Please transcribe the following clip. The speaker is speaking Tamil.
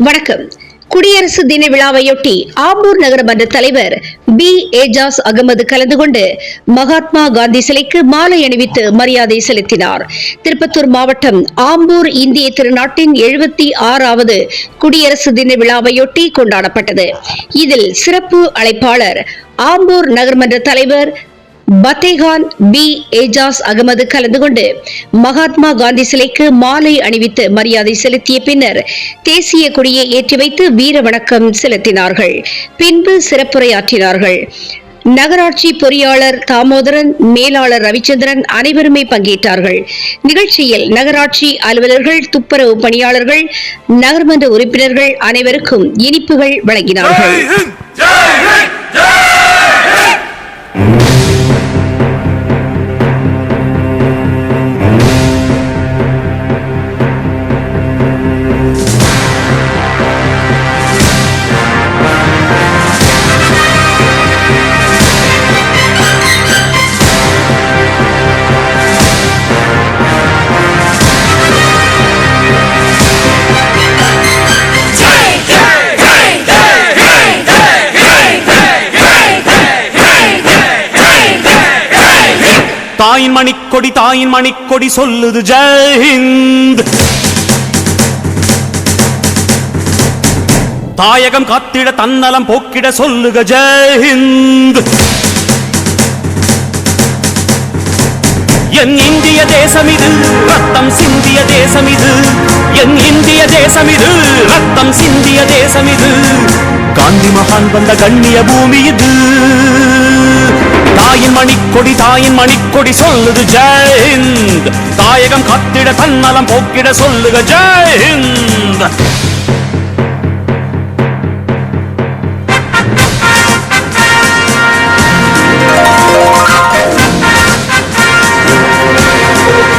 வணக்கம். குடியரசு தின விழாவையொட்டி ஆம்பூர் நகரமன்ற தலைவர் பி ஏஜாஸ் அகமது கலந்து கொண்டு மகாத்மா காந்தி சிலைக்கு மாலை அணிவித்து மரியாதை செலுத்தினார். திருப்பத்தூர் மாவட்டம் ஆம்பூர் இந்திய திருநாட்டின் 76வது குடியரசு தின விழாவையொட்டி கொண்டாடப்பட்டது. இதில் சிறப்பு அழைப்பாளர் ஆம்பூர் நகர்மன்ற தலைவர் பத்தேகான் பி ஏஜாஸ் அகமது கலந்து கொண்டு மகாத்மா காந்தி சிலைக்கு மாலை அணிவித்து மரியாதை செலுத்திய பின்னர் தேசிய கொடியை ஏற்றி வைத்து வீர வணக்கம் செலுத்தினார்கள். பின்பு சிறப்புரையாற்றினார்கள். நகராட்சி பொறியாளர் தாமோதரன், மேலாளர் ரவிச்சந்திரன் அனைவருமே பங்கேற்றார்கள். நிகழ்ச்சியில் நகராட்சி அலுவலர்கள், துப்புரவு பணியாளர்கள், நகர்மன்ற உறுப்பினர்கள் அனைவருக்கும் இனிப்புகள் வழங்கினார்கள். தாயின் மணிக்கொடி சொல்லுது ஜெய் ஹிந்த். தாயகம் காத்திட தன்னலம் போக்கிட சொல்லுக ஜெய் ஹிந்த். என் இந்திய தேசம் இது, ரத்தம் சிந்திய தேசம் இது. என் இந்திய தேசம் இது, ரத்தம் சிந்திய தேசம் இது. காந்தி மகான் வந்த கண்ணிய பூமி இது. தாயின் மணிக்கொடி சொல்லுது ஜெய் ஹிந்த். தாயகம் காத்திட தன்னலம் போக்கிட சொல்லுக ஜெய் ஹிந்த்.